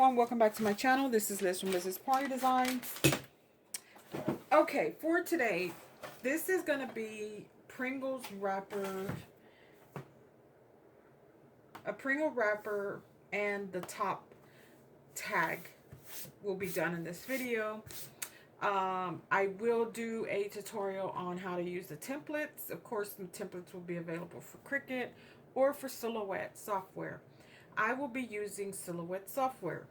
everyone, welcome back to my channel. This is Liz from Liz's Party Designs. Okay, for today, this is going to be Pringles wrapper, a Pringle wrapper, and the top tag will be done in this video. I will do a tutorial on how to use the templates. Of course, the templates will be available for Cricut or for Silhouette software. I will be using Silhouette software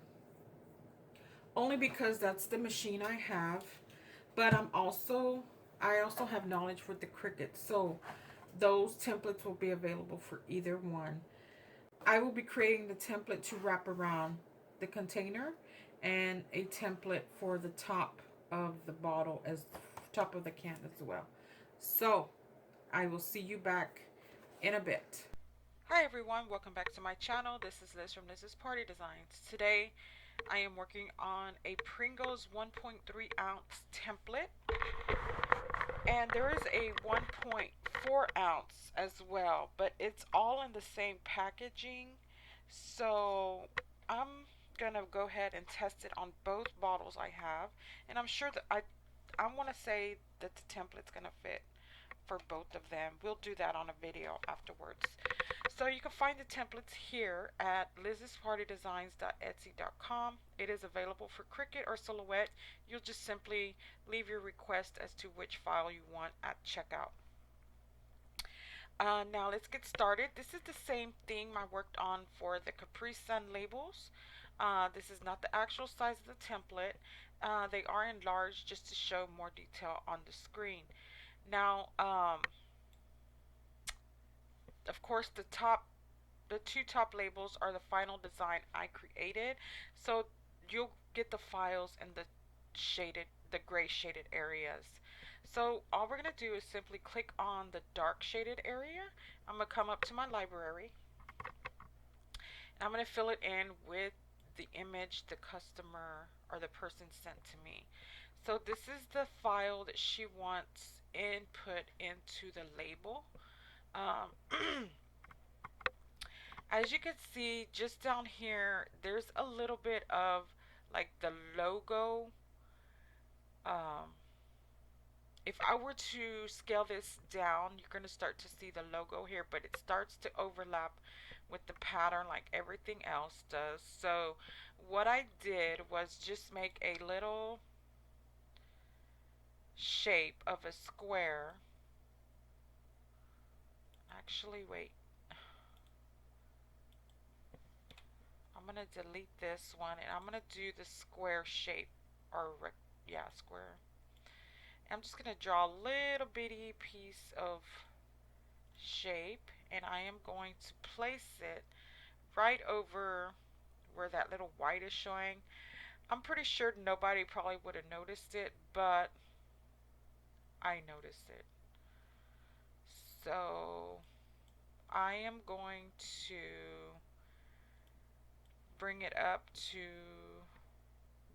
only because that's the machine I have, but I also have knowledge with the Cricut, so those templates will be available for either one. I will be creating the template to wrap around the container and a template for the top of the bottle, as top of the can as well. So I will see you back in a bit. Hi everyone, welcome back to my channel. This is Liz from Liz's Party Designs. Today I am working on a Pringles 1.3 ounce template, and there is a 1.4 ounce as well, but it's all in the same packaging. So I'm gonna go ahead and test it on both bottles I have, and I'm sure that I want to say that the template's gonna fit for both of them. We'll do that on a video afterwards. So you can find the templates here at lizspartydesigns.etsy.com. It is available for Cricut or Silhouette. You'll just simply leave your request as to which file you want at checkout. Now let's get started. This is the same thing I worked on for the Capri Sun labels. This is not the actual size of the template. They are enlarged just to show more detail on the screen. Now, of course, the two top labels are the final design I created. So you'll get the files in the gray shaded areas. So all we're going to do is simply click on the dark shaded area. I'm going to come up to my library, and I'm going to fill it in with the image the customer or the person sent to me. So this is the file that she wants input into the label. As you can see, just down here, there's a little bit of like the logo. If I were to scale this down, you're going to start to see the logo here, but it starts to overlap with the pattern like everything else does. So what I did was just make a little shape of a square. Actually, wait. I'm going to delete this one, and I'm going to do the square shape, or square. I'm just going to draw a little bitty piece of shape, and I am going to place it right over where that little white is showing. I'm pretty sure nobody probably would have noticed it, but I noticed it. So I am going to bring it up to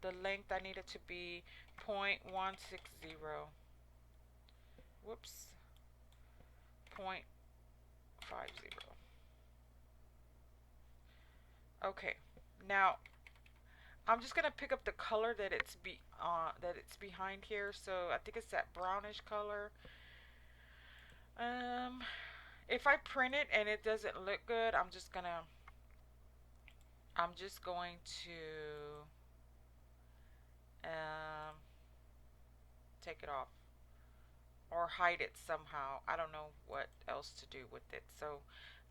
the length I need it to be, 0.160. Whoops. 0.50. Okay. Now I'm just gonna pick up the color that it's behind here. So I think it's that brownish color. If I print it and it doesn't look good, I'm just going to take it off or hide it somehow. I don't know what else to do with it. So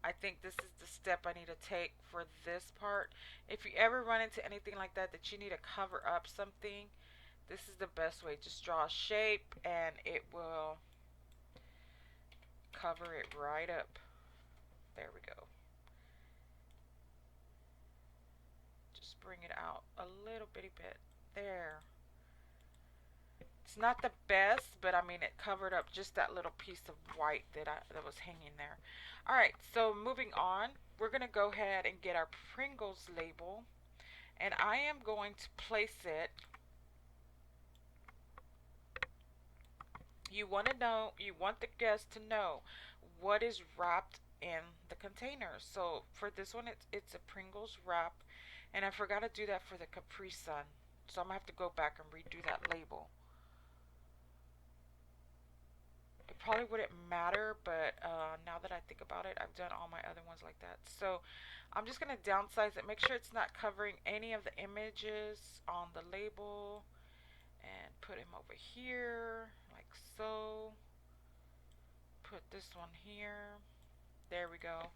I think this is the step I need to take for this part. If you ever run into anything like that you need to cover up something, this is the best way. Just draw a shape and it will cover it right up. There we go. Just bring it out a little bitty bit. There. It's not the best, but I mean it covered up just that little piece of white that was hanging there. Alright, so moving on, we're going to go ahead and get our Pringles label, and I am going to place it. You want the guest to know what is wrapped in the container. So for this one, it's a Pringles wrap, And I forgot to do that for the Capri Sun. So I'm going to have to go back and redo that label. It probably wouldn't matter, but now that I think about it, I've done all my other ones like that. So I'm just going to downsize it. Make sure it's not covering any of the images on the label. And put him over here, like so. Put this one here. There we go.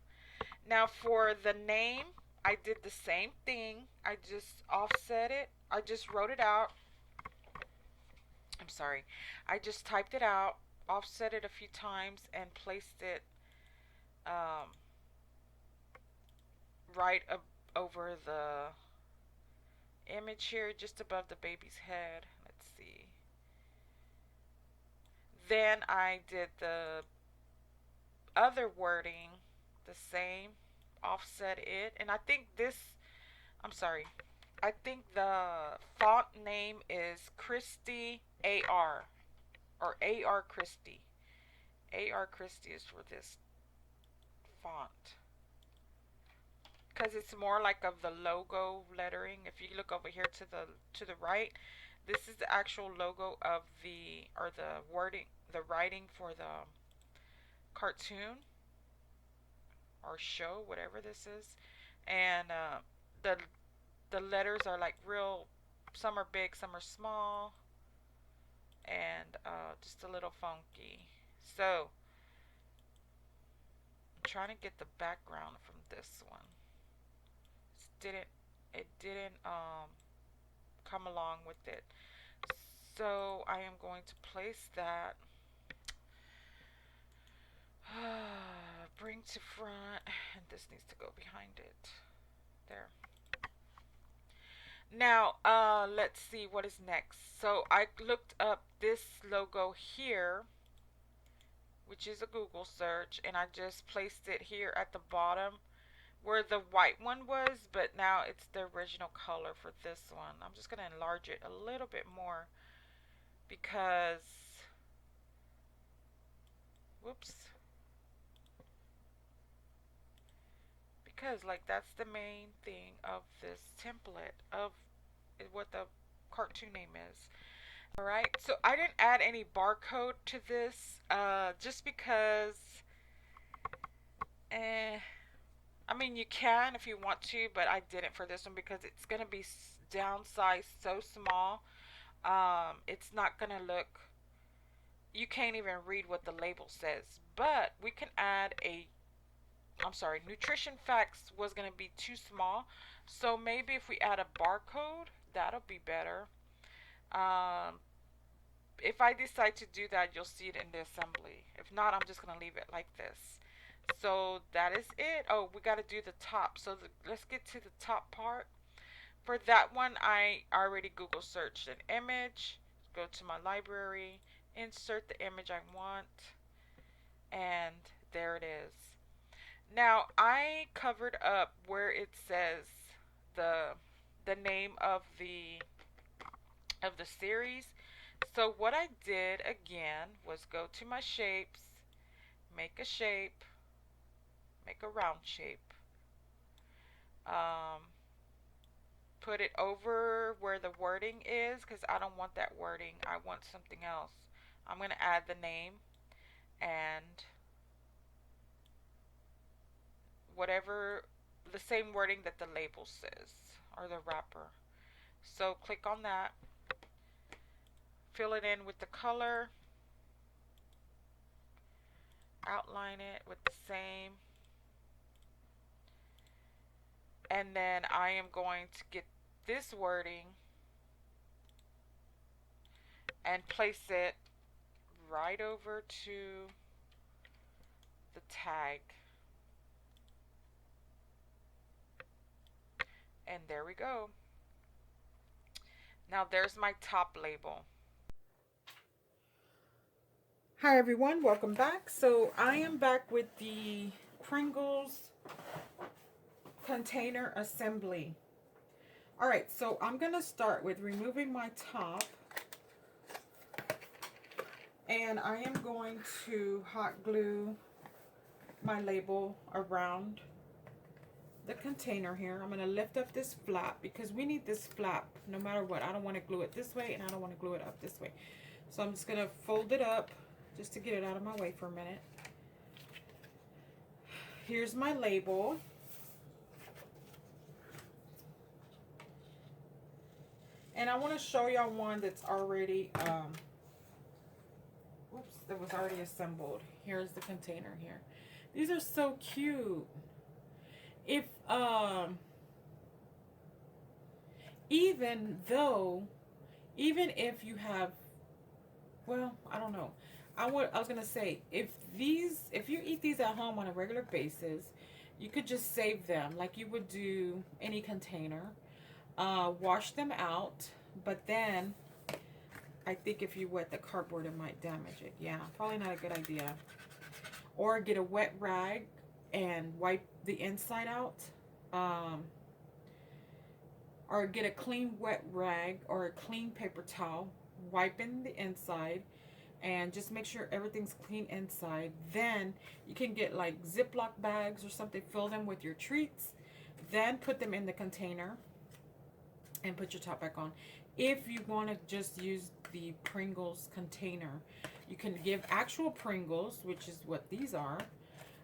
Now for the name, I did the same thing. I just offset it. I just wrote it out. I'm sorry. I just typed it out, offset it a few times, and placed it right over the image here, just above the baby's head. Let's see. Then I did the other wording the same, offset it, and I think this, I'm sorry, I think the font name is Christie AR, or AR Christie. AR Christie is for this font, because it's more like of the logo lettering. If you look over here to the right, this is the actual logo of the, or the wording, the writing for the cartoon or show, whatever this is. And the the letters are like real, some are big, some are small, and just a little funky. So I'm trying to get the background from this one. It didn't come along with it. So I am going to place that. Bring to front, and this needs to go behind it. There. Now, let's see what is next. So I looked up this logo here, which is a Google search, and I just placed it here at the bottom where the white one was, but now it's the original color for this one. I'm just going to enlarge it a little bit more because, whoops, because like that's the main thing of this template of what the cartoon name is. Alright, so I didn't add any barcode to this just because I mean you can if you want to, but I didn't for this one because it's going to be downsized so small. It's not going to look, you can't even read what the label says, but we can add a, I'm sorry, nutrition facts was going to be too small, so maybe if we add a barcode, that'll be better. If I decide to do that, you'll see it in the assembly. If not, I'm just going to leave it like this. So that is it. Oh, we got to do the top. So let's get to the top part. For that one, I already Google searched an image. Go to my library, insert the image I want, and there it is. Now, I covered up where it says the name of the series. So what I did again was go to my shapes, make a shape, make a round shape, put it over where the wording is because I don't want that wording. I want something else. I'm going to add the name and whatever, the same wording that the label says or the wrapper. So click on that, fill it in with the color, outline it with the same, and then I am going to get this wording and place it right over to the tag. And there we go. Now there's my top label. Hi everyone, welcome back. So I am back with the Pringles container assembly. Alright, so I'm going to start with removing my top. And I am going to hot glue my label around the container here. I'm going to lift up this flap because we need this flap no matter what. I don't want to glue it this way and I don't want to glue it up this way. So I'm just going to fold it up just to get it out of my way for a minute. Here's my label. And I want to show y'all one that's already, whoops, that was already assembled. Here's the container here. These are so cute. If, even if you have, well, I don't know. I was going to say, if you eat these at home on a regular basis, you could just save them like you would do any container. Wash them out, but then I think if you wet the cardboard, it might damage it. Yeah, probably not a good idea. Or get a wet rag and wipe the inside out. Or get a clean wet rag or a clean paper towel, wipe in the inside, and just make sure everything's clean inside. Then you can get like Ziploc bags or something, fill them with your treats, then put them in the container and put your top back on. If you want to just use the Pringles container, you can give actual Pringles, which is what these are,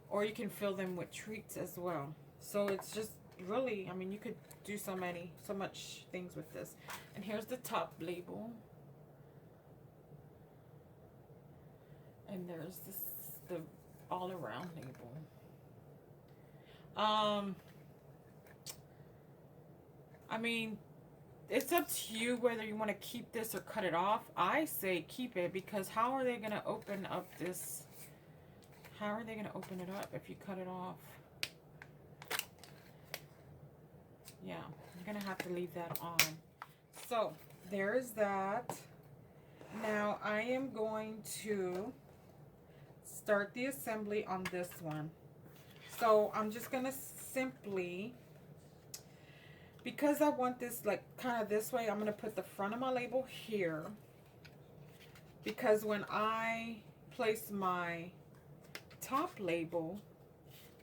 or you can fill them with treats as well. So it's just really, I mean, you could do so much things with this. And here's the top label. And there's the all around label. I mean, it's up to you whether you want to keep this or cut it off. I say keep it, because how are they going to open up this? How are they going to open it up if you cut it off? Yeah, you're going to have to leave that on. So, there's that. Now, I am going to start the assembly on this one. So, I'm just going to simply, because I want this like kind of this way, I'm going to put the front of my label here. Because when I place my top label,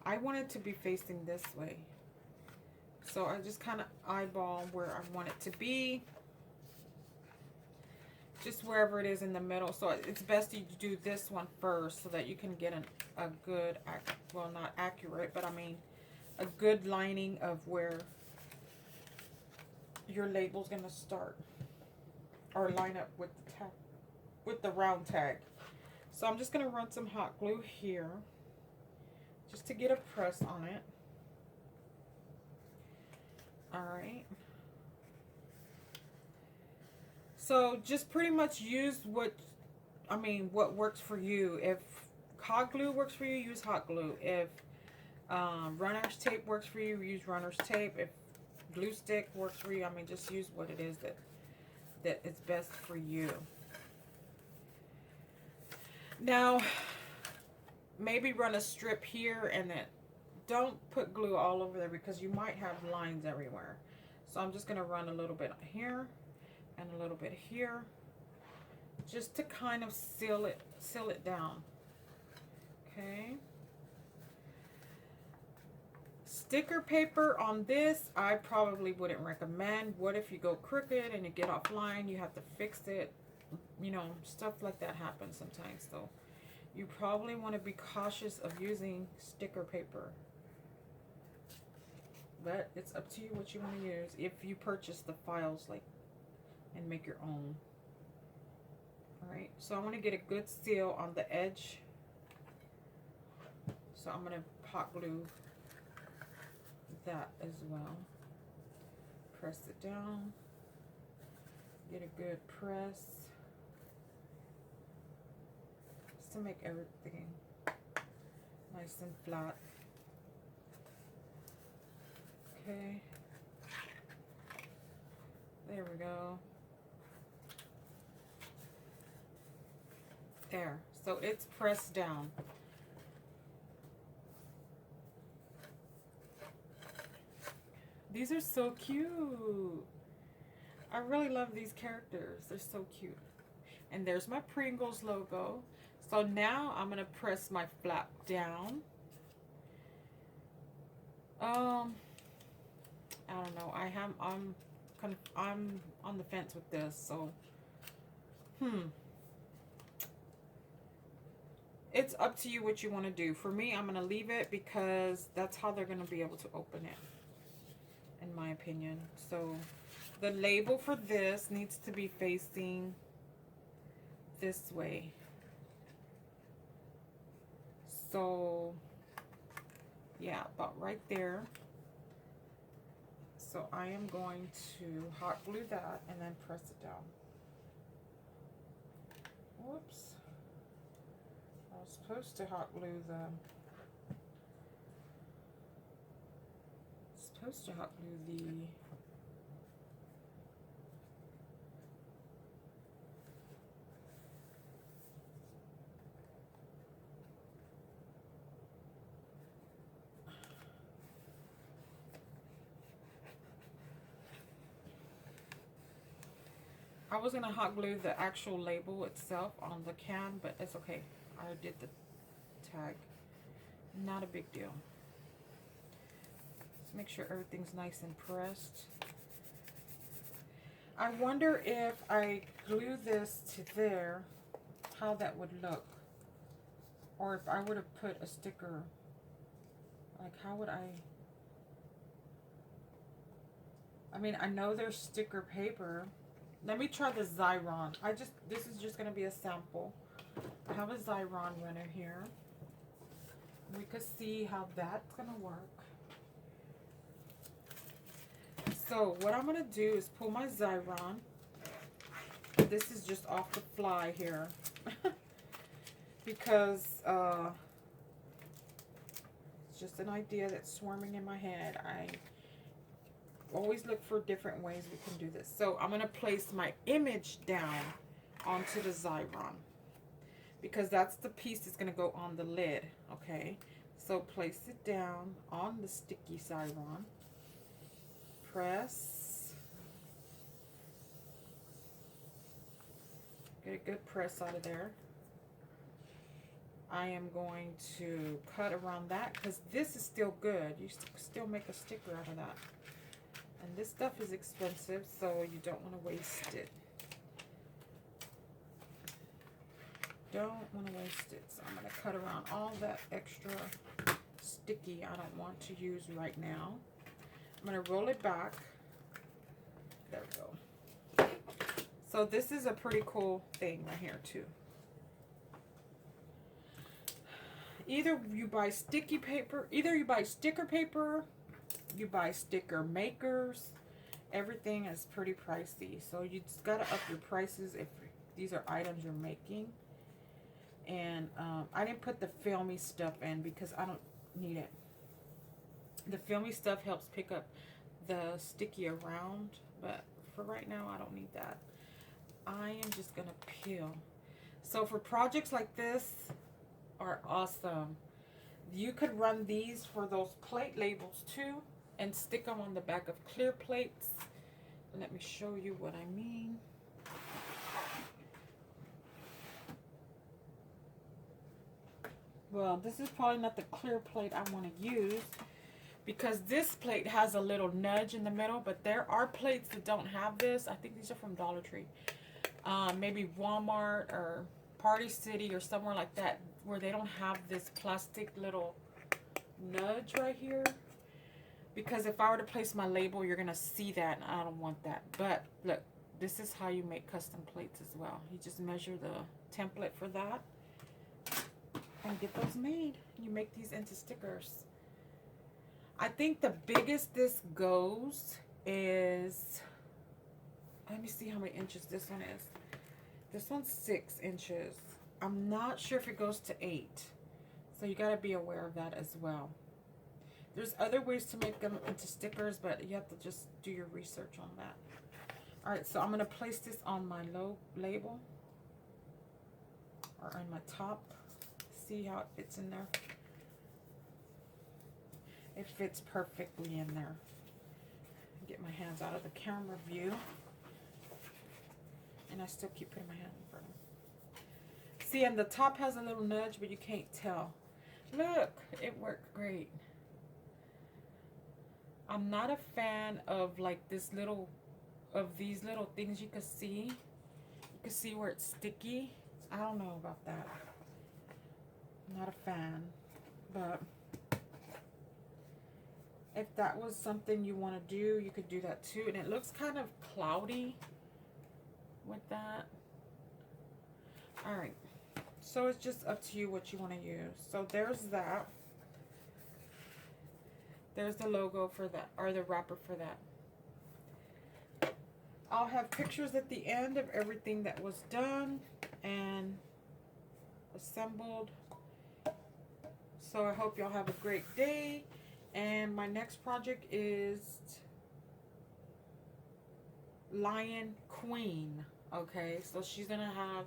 I want it to be facing this way. So I just kind of eyeball where I want it to be. Just wherever it is in the middle. So it's best you do this one first so that you can get a good, well, not accurate, but I mean a good lining of where your label's going to start. Or line up with the tag, with the round tag. So I'm just going to run some hot glue here just to get a press on it. Alright. So just pretty much use what works for you. If hot glue works for you, use hot glue. If runner's tape works for you, use runner's tape. If glue stick works for you, I mean, just use what it is that is best for you. Now, maybe run a strip here and then don't put glue all over there because you might have lines everywhere. So I'm just going to run a little bit here and a little bit here just to kind of seal it down. Okay. Sticker paper on this, I probably wouldn't recommend. What if you go crooked and you get offline, you have to fix it? You know, stuff like that happens sometimes. So you probably want to be cautious of using sticker paper. But it's up to you what you want to use if you purchase the files and make your own. Alright, so I want to get a good seal on the edge. So I'm going to hot glue that as well. Press it down. Get a good press. Just to make everything nice and flat. Okay. There we go. There. So it's pressed down. These are so cute. I really love these characters. They're so cute. And there's my Pringles logo. So now I'm going to press my flap down. don't know. I'm on the fence with this, so it's up to you what you want to do. For me, I'm going to leave it because that's how they're going to be able to open it, in my opinion. So the label for this needs to be facing this way. So yeah, about right there. So I am going to hot glue that and then press it down. Whoops. I was supposed to hot glue the I was gonna hot glue the actual label itself on the can, but it's okay. I did the tag. Not a big deal. Let's make sure everything's nice and pressed. I wonder if I glue this to there, how that would look. Or if I would have put a sticker, like how would I mean, I know there's sticker paper. Let me try the Xyron. This is just going to be a sample. I have a Xyron runner here. We could see how that's going to work. So what I'm going to do is pull my Xyron. This is just off the fly here. Because it's just an idea that's swarming in my head. I always look for different ways we can do this. So I'm going to place my image down onto the Xyron because that's the piece that's going to go on the lid. Okay, so place it down on the sticky Xyron. Press. Get a good press out of there. I am going to cut around that because this is still good. You still make a sticker out of that. And this stuff is expensive, so you don't want to waste it. Don't want to waste it. So I'm going to cut around all that extra sticky I don't want to use right now. I'm going to roll it back. There we go. So this is a pretty cool thing right here too. Either you buy sticky paper, either you buy sticker paper, you buy sticker makers. Everything is pretty pricey, so you just gotta up your prices if these are items you're making. And I didn't put the filmy stuff in because I don't need it. The filmy stuff helps pick up the sticky around, but for right now I don't need that. I am just gonna peel. So for projects like this are awesome. You could run these for those plate labels too and stick them on the back of clear plates. Let me show you what I mean. Well, this is probably not the clear plate I want to use because this plate has a little nudge in the middle, but there are plates that don't have this. I think these are from Dollar Tree. Maybe Walmart or Party City or somewhere like that where they don't have this plastic little nudge right here. Because if I were to place my label, you're going to see that, and I don't want that. But look, this is how you make custom plates as well. You just measure the template for that and get those made. You make these into stickers. I think the biggest this goes is, let me see how many inches this one is. This one's 6 inches. I'm not sure if it goes to 8. So you got to be aware of that as well. There's other ways to make them into stickers, but you have to just do your research on that. All right, so I'm going to place this on my low label or on my top. See how it fits in there? It fits perfectly in there. Get my hands out of the camera view. And I still keep putting my hand in front of me. See, and the top has a little nudge, but you can't tell. Look, it worked great. I'm not a fan of like this little, of these little things you can see. You can see where it's sticky. I don't know about that. I'm not a fan. But if that was something you want to do, you could do that too. And it looks kind of cloudy with that. Alright. So it's just up to you what you want to use. So there's that. There's the logo for that, or the wrapper for that. I'll have pictures at the end of everything that was done and assembled. So I hope y'all have a great day. And my next project is Lion Queen. Okay, so she's gonna have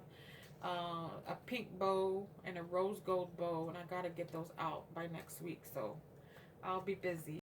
a pink bow and a rose gold bow, and I gotta get those out by next week. So I'll be busy.